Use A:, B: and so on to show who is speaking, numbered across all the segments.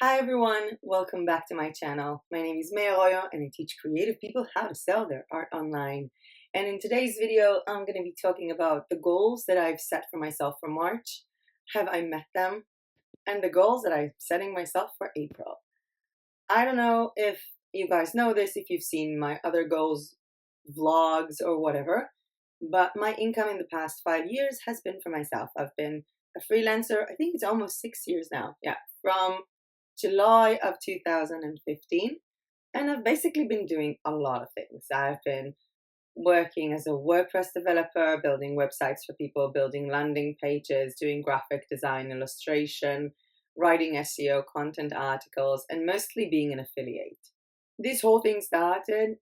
A: Hi everyone, welcome back to my channel. My name is Maya Royo and I teach creative people how to sell their art online. And in today's video, I'm going to be talking about the goals that I've set for myself for March. Have I met them? And the goals that I'm setting myself for April. I don't know if you guys know this, if you've seen my other goals, vlogs or whatever, but my income in the past 5 years has been for myself. I've been a freelancer, I think it's almost 6 years now. Yeah, from July of 2015, and I've basically been doing a lot of things. I've been working as a WordPress developer, building websites for people, building landing pages, doing graphic design, illustration, writing SEO, content articles, and mostly being an affiliate. This whole thing started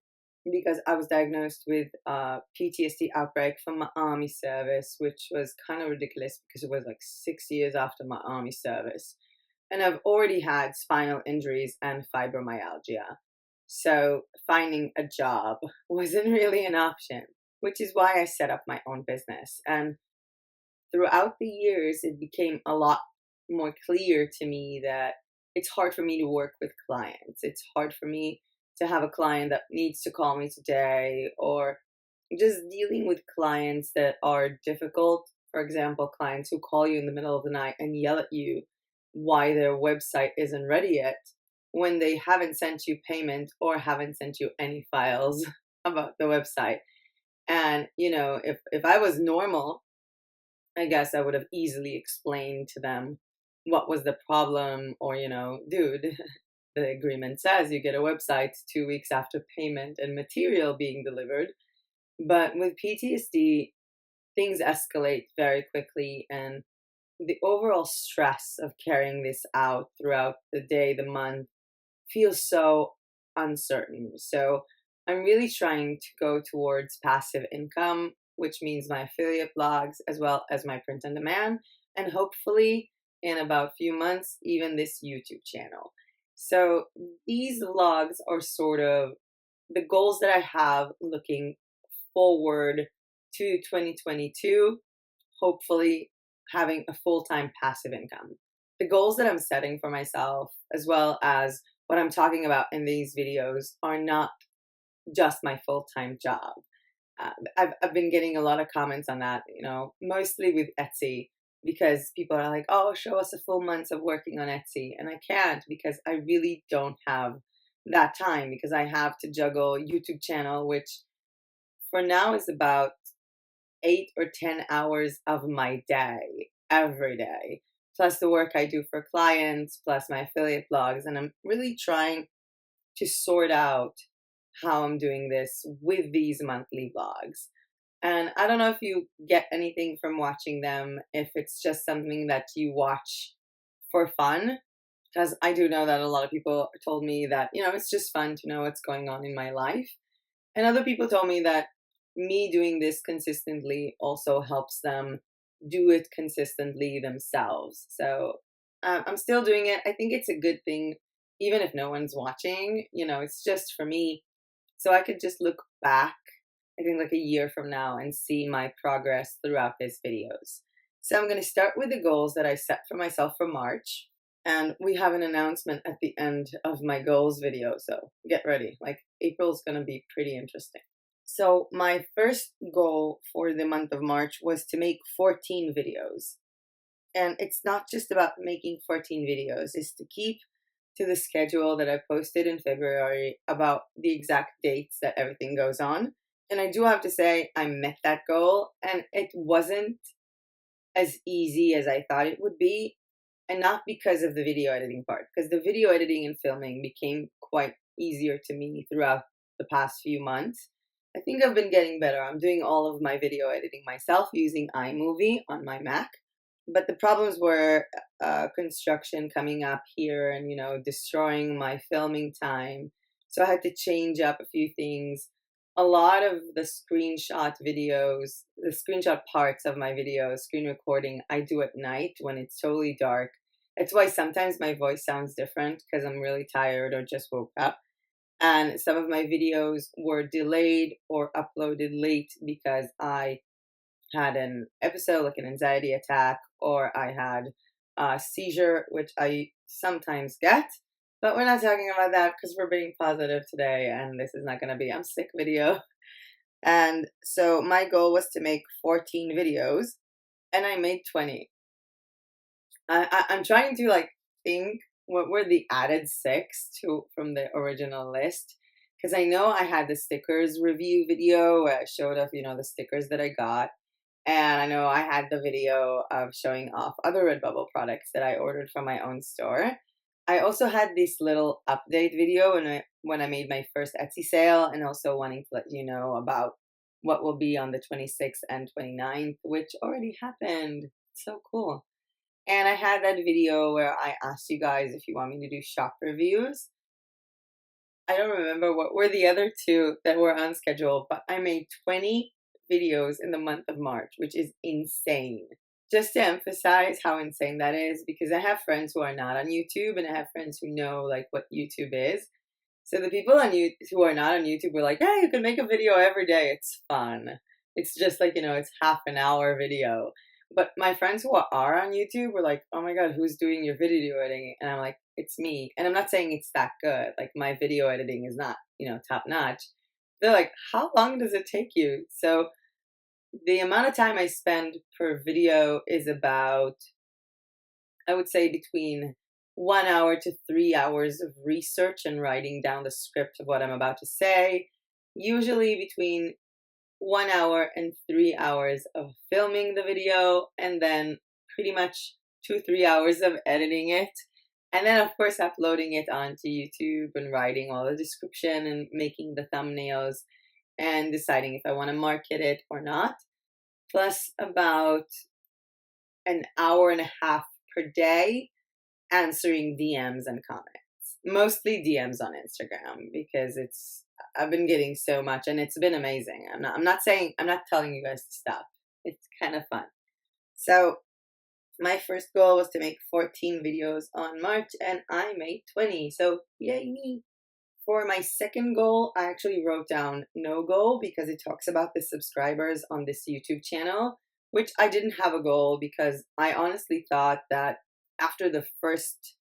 A: because I was diagnosed with a PTSD outbreak from my army service, which was kind of ridiculous because it was like 6 years after my army service. And I've already had spinal injuries and fibromyalgia. So finding a job wasn't really an option, which is why I set up my own business. And throughout the years, it became a lot more clear to me that it's hard for me to work with clients. It's hard for me to have a client that needs to call me today, or just dealing with clients that are difficult. For example, clients who call you in the middle of the night and yell at you why their website isn't ready yet when they haven't sent you payment or haven't sent you any files about the website. And, if I was normal, I guess I would have easily explained to them what was the problem, or, dude, the agreement says you get a website 2 weeks after payment and material being delivered. But with PTSD, things escalate very quickly, and the overall stress of carrying this out throughout the day, the month, feels so uncertain. So I'm really trying to go towards passive income, which means my affiliate blogs as well as my print on demand, and hopefully in about a few months, even this YouTube channel. So these vlogs are sort of the goals that I have looking forward to 2022, hopefully having a full-time passive income. The goals that I'm setting for myself, as well as what I'm talking about in these videos, are not just my full-time job. I've been getting a lot of comments on that, mostly with Etsy, because people are like, oh, show us a full month of working on Etsy. And I can't, because I really don't have that time, because I have to juggle YouTube channel, which for now is about 8 or 10 hours of my day, every day, plus the work I do for clients, plus my affiliate blogs. And I'm really trying to sort out how I'm doing this with these monthly vlogs. And I don't know if you get anything from watching them, if it's just something that you watch for fun, because I do know that a lot of people told me that, it's just fun to know what's going on in my life. And other people told me that me doing this consistently also helps them do it consistently themselves. So I'm still doing it. I think it's a good thing, even if no one's watching. It's just for me, so I could just look back, I think like a year from now, and see my progress throughout these videos. So I'm going to start with the goals that I set for myself for March. And we have an announcement at the end of my goals video, so get ready. Like, April's going to be pretty interesting. So my first goal for the month of March was to make 14 videos. And it's not just about making 14 videos, it's to keep to the schedule that I posted in February about the exact dates that everything goes on. And I do have to say I met that goal, and it wasn't as easy as I thought it would be. And not because of the video editing part, because the video editing and filming became quite easier to me throughout the past few months. I think I've been getting better. I'm doing all of my video editing myself using iMovie on my Mac. But the problems were construction coming up here and, destroying my filming time. So I had to change up a few things. A lot of the screenshot videos, the screenshot parts of my videos, screen recording, I do at night when it's totally dark. It's why sometimes my voice sounds different, because I'm really tired or just woke up. And some of my videos were delayed or uploaded late because I had an episode, like an anxiety attack, or I had seizure, which I sometimes get. But we're not talking about that because we're being positive today, and this is not going to be I'm sick video. And so my goal was to make 14 videos, and I made 20. I'm trying to like think what were the added 6 to from the original list, because I know I had the stickers review video where I showed off, the stickers that I got. And I know I had the video of showing off other Redbubble products that I ordered from my own store. I also had this little update video when I made my first Etsy sale, and also wanting to let you know about what will be on the 26th and 29th, which already happened. So cool. And I had that video where I asked you guys if you want me to do shop reviews. I don't remember what were the other 2 that were on schedule, but I made 20 videos in the month of March, which is insane. Just to emphasize how insane that is, because I have friends who are not on YouTube, and I have friends who know like what YouTube is. So the people on YouTube who are not on YouTube were like, "Hey, you can make a video every day. It's fun. It's just like, it's half an hour video." But my friends who are on YouTube were like, "Oh my God, who's doing your video editing?" And I'm like, "It's me." And I'm not saying it's that good. Like my video editing is not, top notch. They're like, "How long does it take you?" So the amount of time I spend per video is about, I would say, between 1 hour to 3 hours of research and writing down the script of what I'm about to say. Usually between 1 hour and 3 hours of filming the video, and then pretty much 2-3 hours of editing it. And then, of course, uploading it onto YouTube and writing all the description and making the thumbnails and deciding if I want to market it or not. Plus about an hour and a half per day answering DMs and comments. Mostly DMs on Instagram, because I've been getting so much and it's been amazing. I'm not telling you guys to stop. It's kind of fun. So my first goal was to make 14 videos on March, and I made 20. So yay me. For my second goal, I actually wrote down no goal because it talks about the subscribers on this YouTube channel, which I didn't have a goal because I honestly thought that after the first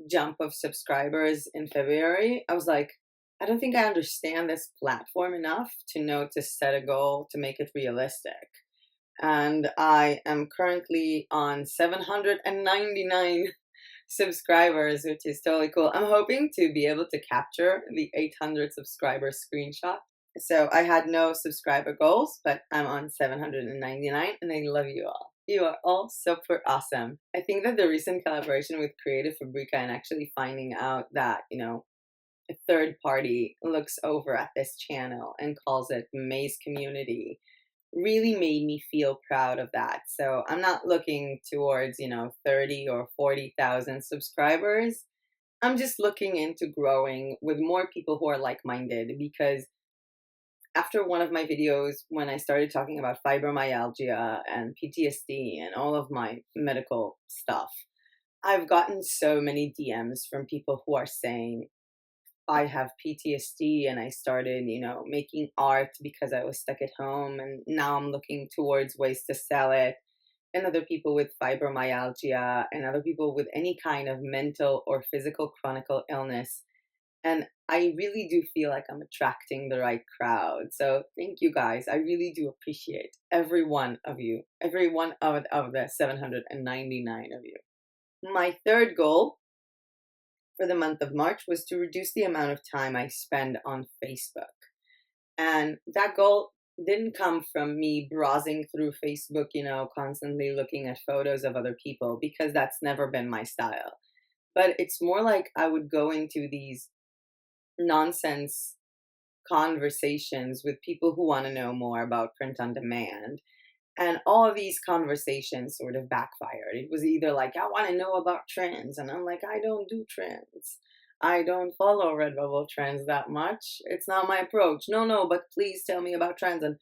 A: jump of subscribers in February, I was like, I don't think I understand this platform enough to know to set a goal to make it realistic. And I am currently on 799 subscribers, which is totally cool. I'm hoping to be able to capture the 800 subscriber screenshot. So I had no subscriber goals, but I'm on 799, and I love you all. You are all super awesome. I think that the recent collaboration with Creative Fabrica and actually finding out that, a third party looks over at this channel and calls it May's Community really made me feel proud of that. So I'm not looking towards, 30 or 40,000 subscribers. I'm just looking into growing with more people who are like-minded, because after one of my videos, when I started talking about fibromyalgia and PTSD and all of my medical stuff, I've gotten so many DMs from people who are saying, I have PTSD and I started, making art because I was stuck at home, and now I'm looking towards ways to sell it. And other people with fibromyalgia and other people with any kind of mental or physical chronic illness. And I really do feel like I'm attracting the right crowd. So thank you guys. I really do appreciate every one of you, every one of the 799 of you. My third goal for the month of March was to reduce the amount of time I spend on Facebook. And that goal didn't come from me browsing through Facebook, constantly looking at photos of other people, because that's never been my style. But it's more like I would go into these nonsense conversations with people who want to know more about print on demand. And all of these conversations sort of backfired. It was either like, I want to know about trends. And I'm like, I don't do trends. I don't follow Redbubble trends that much. It's not my approach. No, but please tell me about trends. And,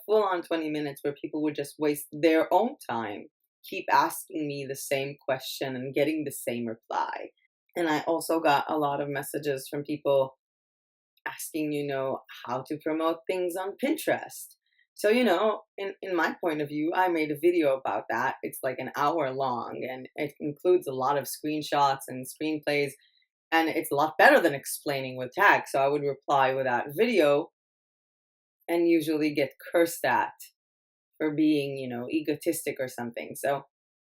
A: full on 20 minutes where people would just waste their own time, keep asking me the same question and getting the same reply. And I also got a lot of messages from people asking, how to promote things on Pinterest. So, in my point of view, I made a video about that. It's like an hour long and it includes a lot of screenshots and screenplays, and it's a lot better than explaining with tags. So I would reply with that video and usually get cursed at for being, egotistic or something. So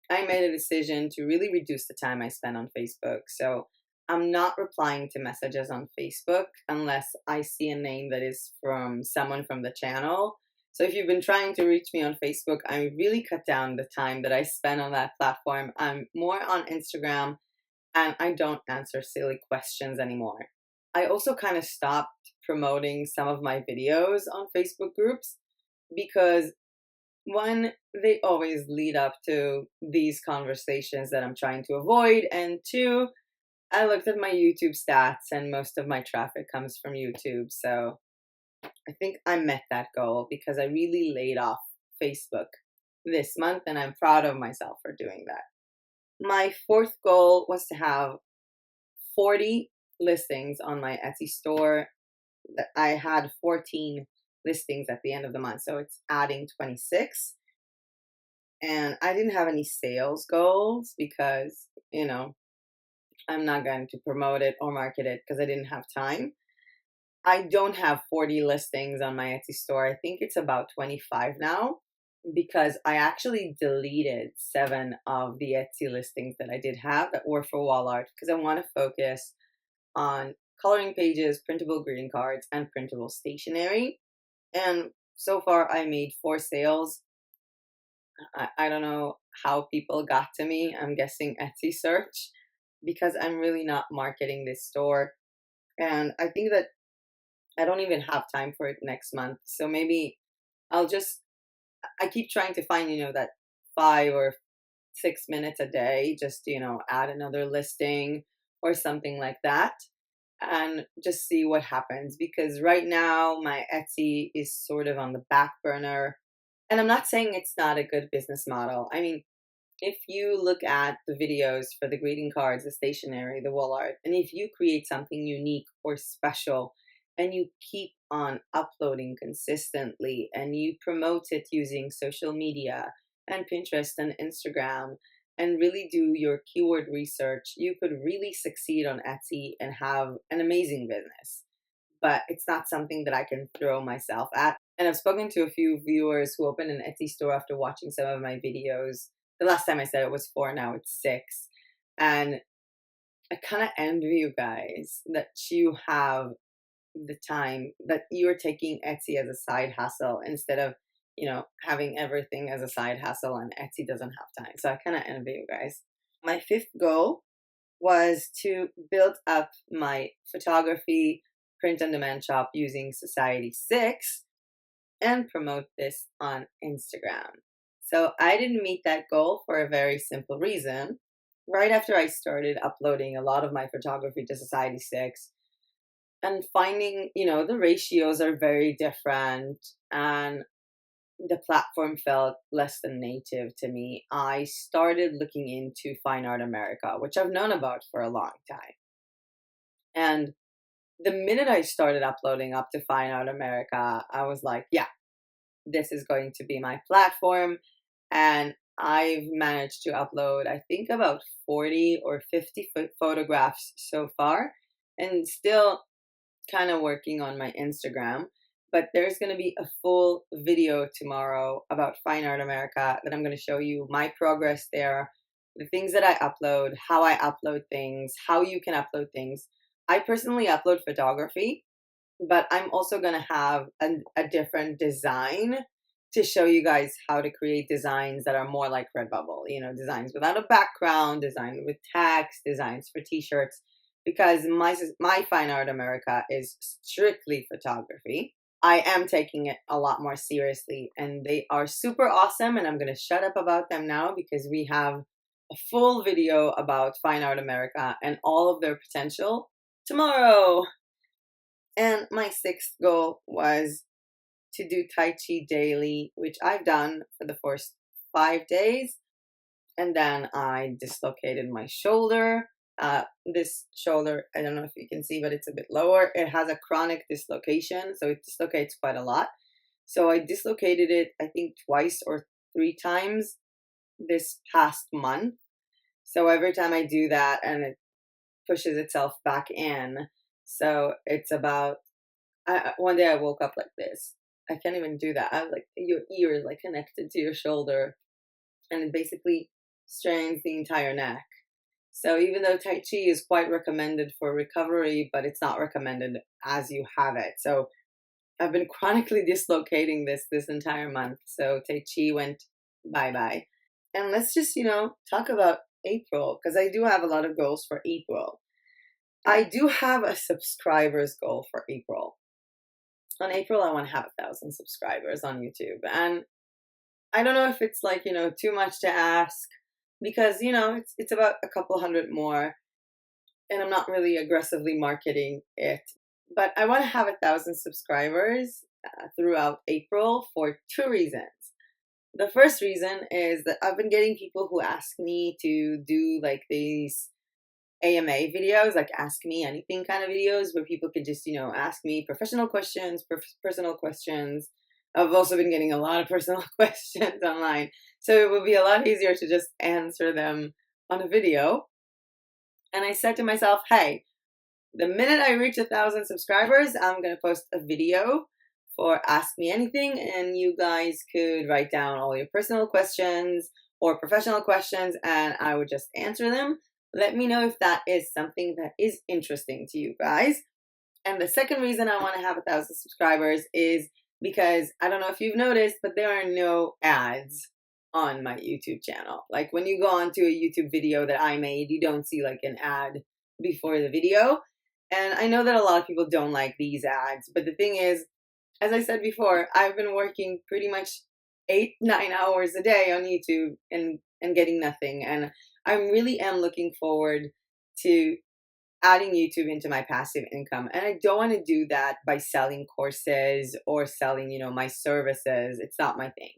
A: I made a decision to really reduce the time I spend on Facebook. So I'm not replying to messages on Facebook unless I see a name that is from someone from the channel. So if you've been trying to reach me on Facebook, I really cut down the time that I spend on that platform. I'm more on Instagram and I don't answer silly questions anymore. I also kind of stopped promoting some of my videos on Facebook groups because one, they always lead up to these conversations that I'm trying to avoid. And two, I looked at my YouTube stats and most of my traffic comes from YouTube. So I think I met that goal because I really laid off Facebook this month and I'm proud of myself for doing that. My fourth goal was to have 40 listings on my Etsy store. I had 14 listings at the end of the month, so it's adding 26. And I didn't have any sales goals because, I'm not going to promote it or market it because I didn't have time. I don't have 40 listings on my Etsy store. I think it's about 25 now because I actually deleted 7 of the Etsy listings that I did have that were for wall art because I want to focus on coloring pages, printable greeting cards, and printable stationery. And so far I made 4 sales. I don't know how people got to me. I'm guessing Etsy search because I'm really not marketing this store. And I think that I don't even have time for it next month. So maybe I keep trying to find, that 5 or 6 minutes a day just to, add another listing or something like that and just see what happens. Because right now my Etsy is sort of on the back burner. And I'm not saying it's not a good business model. I mean, if you look at the videos for the greeting cards, the stationery, the wall art, and if you create something unique or special and you keep on uploading consistently and you promote it using social media and Pinterest and Instagram and really do your keyword research, you could really succeed on Etsy and have an amazing business. But it's not something that I can throw myself at. And I've spoken to a few viewers who opened an Etsy store after watching some of my videos. The last time I said it was 4, now it's 6. And I kind of envy you guys that you have the time, that you're taking Etsy as a side hustle instead of, having everything as a side hustle and Etsy doesn't have time. So I kind of envy you guys. My 5th goal was to build up my photography print on demand shop using Society 6 and promote this on Instagram. So I didn't meet that goal for a very simple reason. Right after I started uploading a lot of my photography to Society 6 and finding, the ratios are very different and the platform felt less than native to me, I started looking into Fine Art America, which I've known about for a long time. And the minute I started uploading up to Fine Art America, I was like, yeah, this is going to be my platform. And I've managed to upload, I think, about 40 or 50 photographs so far, and still kind of working on my Instagram. But there's going to be a full video tomorrow about Fine Art America that I'm going to show you my progress there, the things that I upload, how I upload things, how you can upload things. I personally upload photography, but I'm also going to have a different design to show you guys how to create designs that are more like Redbubble, designs without a background, design with text, designs for t-shirts, because my Fine Art America is strictly photography. I am taking it a lot more seriously and they are super awesome, and I'm going to shut up about them now because we have a full video about Fine Art America and all of their potential tomorrow. And my 6th goal was to do Tai Chi daily, which I've done for the first 5 days. And then I dislocated my shoulder. This shoulder, I don't know if you can see, but it's a bit lower. It has a chronic dislocation, so it dislocates quite a lot. So I dislocated it, I think twice or three times this past month. So every time I do that and it pushes itself back in. So it's about, one day I woke up like this. I can't even do that. I have like your ear is like connected to your shoulder, and it basically strains the entire neck. So even though Tai Chi is quite recommended for recovery, but it's not recommended as you have it. So I've been chronically dislocating this entire month. So Tai Chi went bye-bye. And let's just, talk about April, because I do have a lot of goals for April. I do have a subscribers goal for April. On April, I want to have 1,000 subscribers on YouTube. And I don't know if it's like, too much to ask, because, it's about a couple hundred more, and I'm not really aggressively marketing it. But I want to have 1,000 subscribers throughout April for two reasons. The first reason is that I've been getting people who ask me to do like these AMA videos, like ask me anything kind of videos, where people could just, ask me professional questions, personal questions. I've also been getting a lot of personal questions online. So it would be a lot easier to just answer them on a video. And I said to myself, hey, the minute I reach 1,000 subscribers, I'm going to post a video for Ask Me Anything, and you guys could write down all your personal questions or professional questions, and I would just answer them. Let me know if that is something that is interesting to you guys. And the second reason I want to have 1,000 subscribers is because, I don't know if you've noticed, but there are no ads on my YouTube channel. Like when you go onto a YouTube video that I made, you don't see like an ad before the video. And I know that a lot of people don't like these ads, but the thing is, as I said before, I've been working pretty much 8-9 hours a day on YouTube and getting nothing. And I really am looking forward to adding YouTube into my passive income. And I don't want to do that by selling courses or selling, my services. It's not my thing.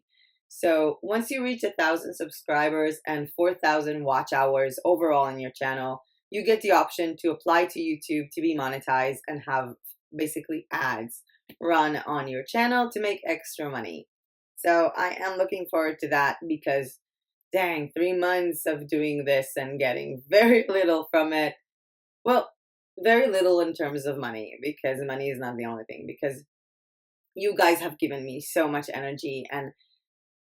A: So once you reach 1,000 subscribers and 4,000 watch hours overall on your channel, you get the option to apply to YouTube to be monetized and have basically ads run on your channel to make extra money. So I am looking forward to that, because dang, 3 months of doing this and getting very little from it. Well, very little in terms of money, because money is not the only thing, because you guys have given me so much energy. And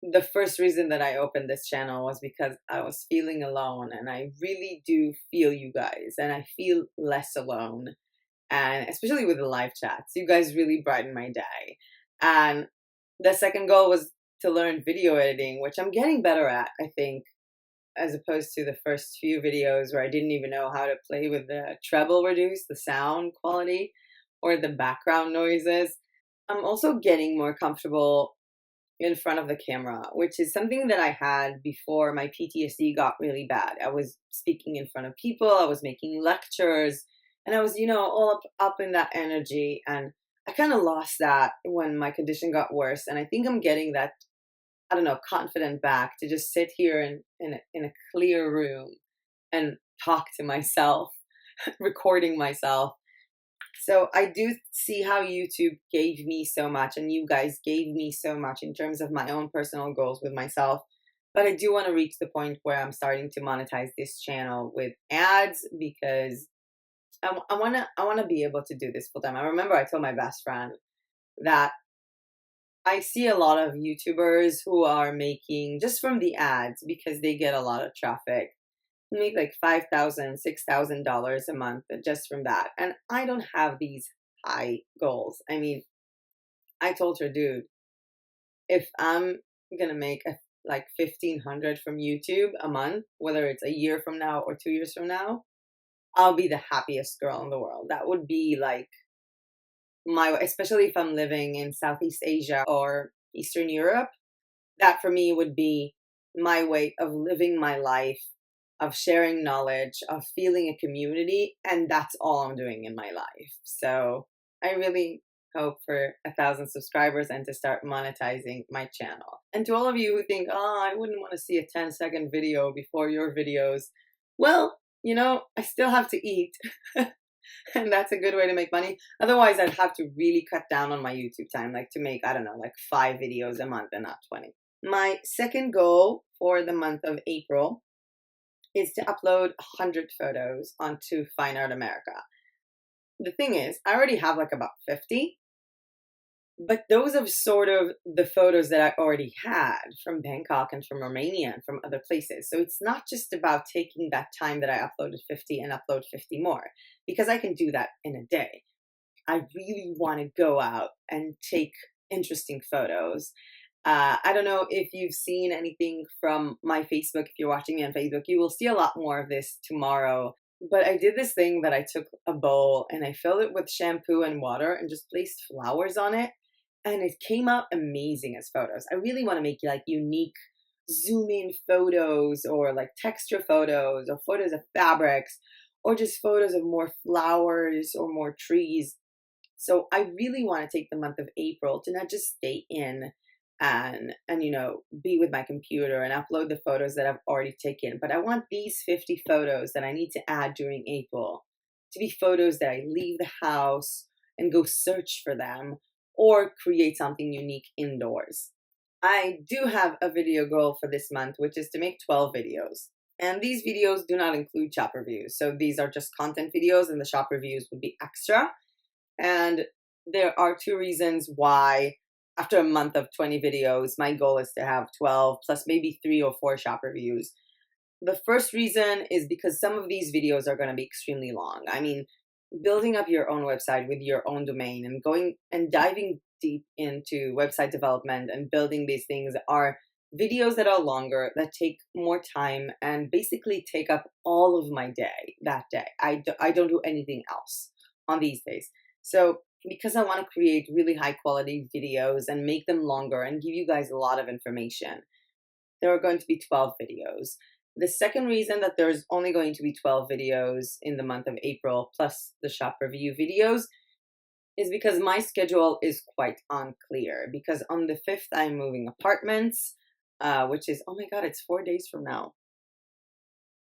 A: the first reason that I opened this channel was because I was feeling alone, and I really do feel you guys, and I feel less alone. And especially with the live chats, you guys really brighten my day. And the second goal was to learn video editing, which I'm getting better at, I think, as opposed to the first few videos where I didn't even know how to play with the treble reduce, the sound quality, or the background noises. I'm also getting more comfortable in front of the camera, which is something that I had before my PTSD got really bad. I was speaking in front of people, I was making lectures, and I was, all up in that energy. And I kind of lost that when my condition got worse. And I think I'm getting that, I don't know, confident back to just sit here in a clear room and talk to myself, recording myself. So I do see how YouTube gave me so much, and you guys gave me so much in terms of my own personal goals with myself. But I do want to reach the point where I'm starting to monetize this channel with ads, because I want to be able to do this full time. I remember I told my best friend that I see a lot of YouTubers who are making, just from the ads, because they get a lot of traffic, make like $5,000, $6,000 a month just from that. And I don't have these high goals. I mean, I told her, dude, if I'm gonna make like 1,500 from YouTube a month, whether it's a year from now or 2 years from now, I'll be the happiest girl in the world. That would be like especially if I'm living in Southeast Asia or Eastern Europe, that for me would be my way of living my life, of sharing knowledge, of feeling a community, and that's all I'm doing in my life. So I really hope for 1,000 subscribers and to start monetizing my channel. And to all of you who think, oh, I wouldn't want to see a 10-second video before your videos, well, I still have to eat. And that's a good way to make money. Otherwise, I'd have to really cut down on my YouTube time, like to make, I don't know, like 5 videos a month and not 20. My second goal for the month of April is to upload 100 photos onto Fine Art America. The thing is, I already have like about 50, but those are sort of the photos that I already had from Bangkok and from Romania and from other places. So it's not just about taking that time that I uploaded 50 and upload 50 more, because I can do that in a day. I really want to go out and take interesting photos. I don't know if you've seen anything from my Facebook. If you're watching me on Facebook, you will see a lot more of this tomorrow. But I did this thing that I took a bowl and I filled it with shampoo and water and just placed flowers on it. And it came out amazing as photos. I really want to make like unique zoom in photos or like texture photos or photos of fabrics or just photos of more flowers or more trees. So I really want to take the month of April to not just stay in and you know, be with my computer and upload the photos that I've already taken, but I want these 50 photos that I need to add during April to be photos that I leave the house and go search for them or create something unique indoors. I do have a video goal for this month, which is to make 12 videos. And these videos do not include shop reviews. So these are just content videos and the shop reviews would be extra. And there are 2 reasons why after a month of 20 videos, my goal is to have 12 plus maybe 3 or 4 shop reviews. The first reason is because some of these videos are going to be extremely long. I mean, building up your own website with your own domain and going and diving deep into website development and building these things are videos that are longer, that take more time and basically take up all of my day that day. I don't do anything else on these days. So because I want to create really high quality videos and make them longer and give you guys a lot of information, there are going to be 12 videos. The second reason that there's only going to be 12 videos in the month of April plus the shop review videos is because my schedule is quite unclear. Because on the 5th, I'm moving apartments, which is, oh my God, it's 4 days from now.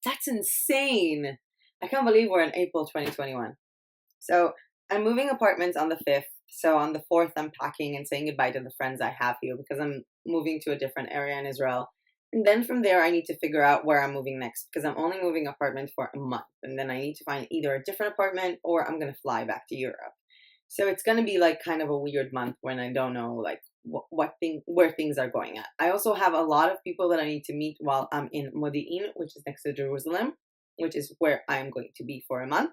A: That's insane. I can't believe we're in April 2021. So I'm moving apartments on the 5th. So on the 4th, I'm packing and saying goodbye to the friends I have here because I'm moving to a different area in Israel. And then from there, I need to figure out where I'm moving next because I'm only moving apartment for a month. And then I need to find either a different apartment or I'm going to fly back to Europe. So it's going to be like kind of a weird month when I don't know like where things are going at. I also have a lot of people that I need to meet while I'm in Modi'in, which is next to Jerusalem, which is where I'm going to be for a month.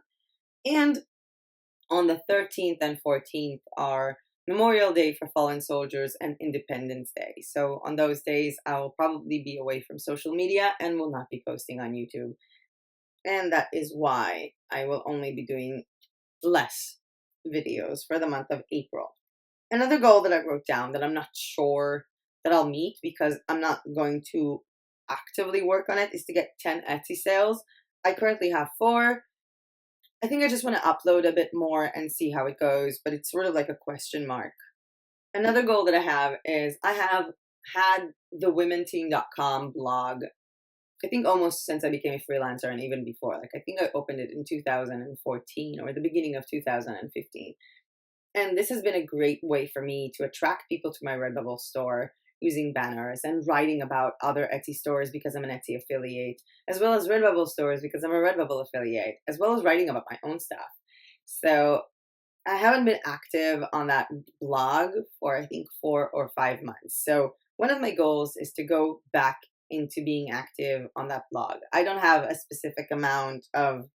A: And on the 13th and 14th are Memorial Day for Fallen Soldiers and Independence Day. So on those days, I will probably be away from social media and will not be posting on YouTube. And that is why I will only be doing less videos for the month of April. Another goal that I wrote down that I'm not sure that I'll meet because I'm not going to actively work on it is to get 10 Etsy sales. I currently have 4. I think I just want to upload a bit more and see how it goes, but it's sort of like a question mark. Another goal that I have is I have had the womenteam.com blog, I think almost since I became a freelancer and even before. Like I think I opened it in 2014 or the beginning of 2015. And this has been a great way for me to attract people to my Redbubble store using banners and writing about other Etsy stores because I'm an Etsy affiliate, as well as Redbubble stores because I'm a Redbubble affiliate, as well as writing about my own stuff. So I haven't been active on that blog for I think 4 or 5 months. So one of my goals is to go back into being active on that blog. I don't have a specific amount of,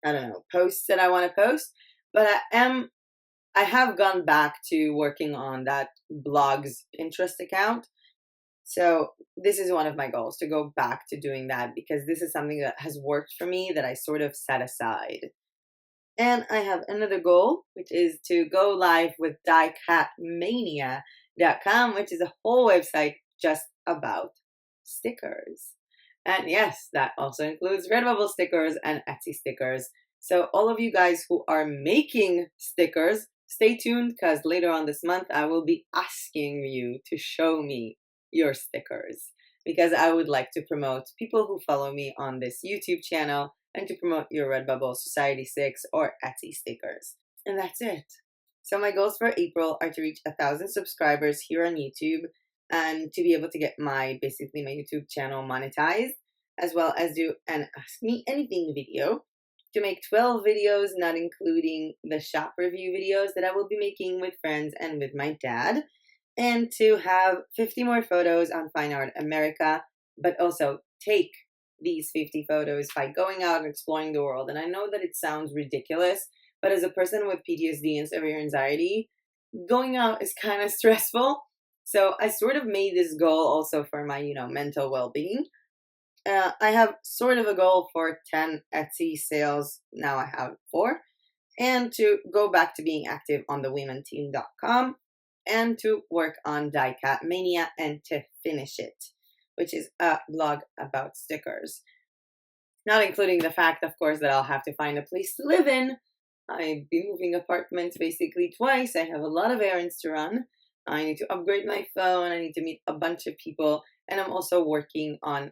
A: I don't know, posts that I want to post, but I have gone back to working on that blog's Pinterest account. So this is one of my goals, to go back to doing that because this is something that has worked for me that I sort of set aside. And I have another goal, which is to go live with diecatmania.com, which is a whole website just about stickers. And yes, that also includes Redbubble stickers and Etsy stickers. So all of you guys who are making stickers, stay tuned because later on this month, I will be asking you to show me your stickers because I would like to promote people who follow me on this YouTube channel and to promote your Redbubble, Society 6, or Etsy stickers. And that's it. So my goals for April are to reach 1,000 subscribers here on YouTube and to be able to get basically my YouTube channel monetized, as well as do an Ask Me Anything video, to make 12 videos, not including the shop review videos that I will be making with friends and with my dad, and to have 50 more photos on Fine Art America, but also take these 50 photos by going out and exploring the world. And I know that it sounds ridiculous, but as a person with PTSD and severe anxiety, going out is kind of stressful. So I sort of made this goal also for my, mental well-being. I have sort of a goal for 10 Etsy sales. Now I have 4. And to go back to being active on the womenteam.com and to work on Die-Cut Mania and to finish it, which is a blog about stickers. Not including the fact, of course, that I'll have to find a place to live in. I've been moving apartments basically twice. I have a lot of errands to run. I need to upgrade my phone. I need to meet a bunch of people. And I'm also working on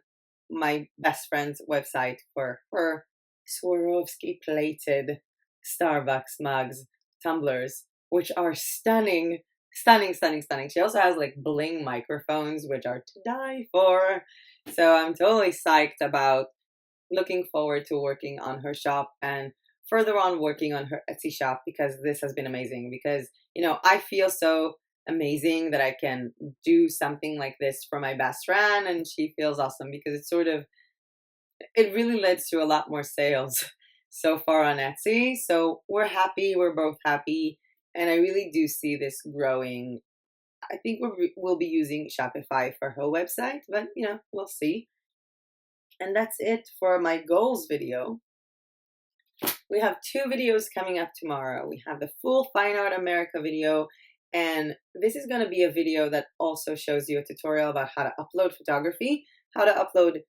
A: my best friend's website for her Swarovski plated Starbucks mugs, tumblers, which are stunning. She also has like bling microphones, which are to die for. So I'm totally psyched about looking forward to working on her shop and further on working on her Etsy shop, because this has been amazing. Because, I feel so amazing that I can do something like this for my best friend, and she feels awesome because it really leads to a lot more sales so far on Etsy. So we're both happy, and I really do see this growing. I think we'll be using Shopify for her website, but we'll see. And that's it for my goals video. We have 2 videos coming up tomorrow. We have the full Fine Art America video, and this is going to be a video that also shows you a tutorial about how to upload photography, how to upload,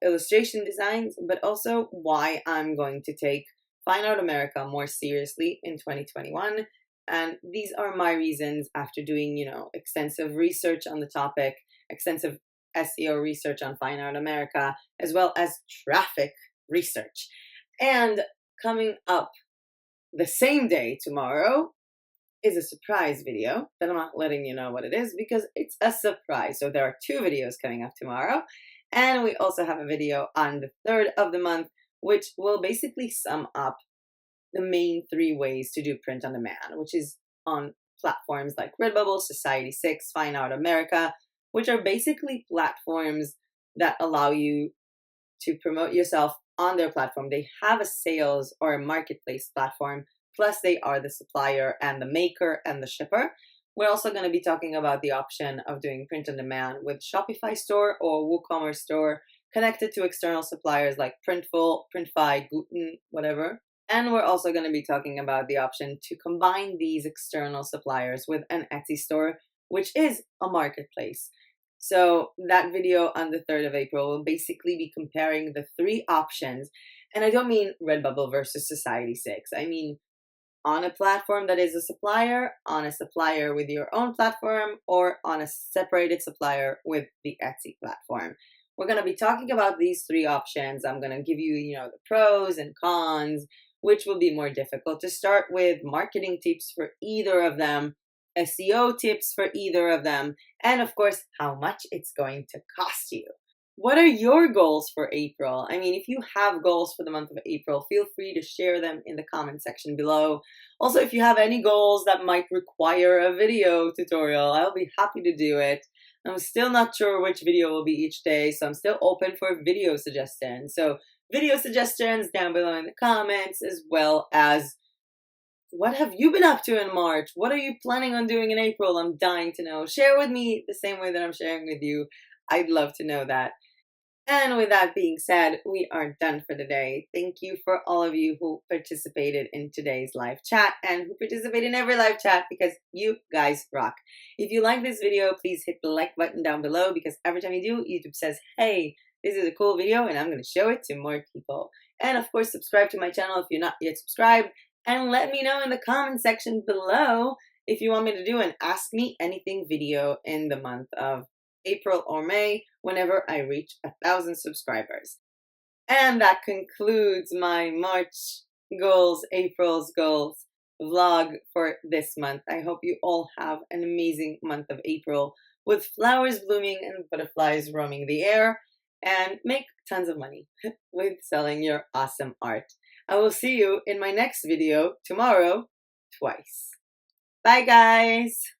A: illustration designs, but also why I'm going to take Fine Art America more seriously in 2021. And these are my reasons after doing, extensive research on the topic, extensive SEO research on Fine Art America, as well as traffic research. And coming up the same day tomorrow is a surprise video that I'm not letting you know what it is because it's a surprise. So there are 2 videos coming up tomorrow. And we also have a video on the 3rd of the month, which will basically sum up the main 3 ways to do print on demand, which is on platforms like Redbubble, Society 6, Fine Art America, which are basically platforms that allow you to promote yourself on their platform. They have a sales or a marketplace platform, plus they are the supplier and the maker and the shipper. We're also going to be talking about the option of doing print on demand with Shopify store or WooCommerce store connected to external suppliers like Printful, Printfy, Guten, whatever. And we're also going to be talking about the option to combine these external suppliers with an Etsy store, which is a marketplace. So that video on the 3rd of April will basically be comparing the 3 options. And I don't mean Redbubble versus Society 6. I mean on a platform that is a supplier, on a supplier with your own platform, or on a separated supplier with the Etsy platform. We're going to be talking about these 3 options. I'm going to give you, the pros and cons, which will be more difficult to start with, marketing tips for either of them, SEO tips for either of them, and of course, how much it's going to cost you. What are your goals for April? I mean, if you have goals for the month of April, feel free to share them in the comment section below. Also, if you have any goals that might require a video tutorial, I'll be happy to do it. I'm still not sure which video will be each day, so I'm still open for video suggestions. So video suggestions down below in the comments, as well as what have you been up to in March? What are you planning on doing in April? I'm dying to know. Share with me the same way that I'm sharing with you. I'd love to know that. And with that being said, we are done for the day. Thank you for all of you who participated in today's live chat and who participate in every live chat, because you guys rock. If you like this video, please hit the like button down below, because every time you do, YouTube says, hey, this is a cool video and I'm going to show it to more people. And of course, subscribe to my channel if you're not yet subscribed, and let me know in the comment section below if you want me to do an Ask Me Anything video in the month of April or May, whenever I reach 1,000 subscribers. And that concludes my March goals, April's goals vlog for this month. I hope you all have an amazing month of April with flowers blooming and butterflies roaming the air, and make tons of money with selling your awesome art. I will see you in my next video tomorrow, twice. Bye guys!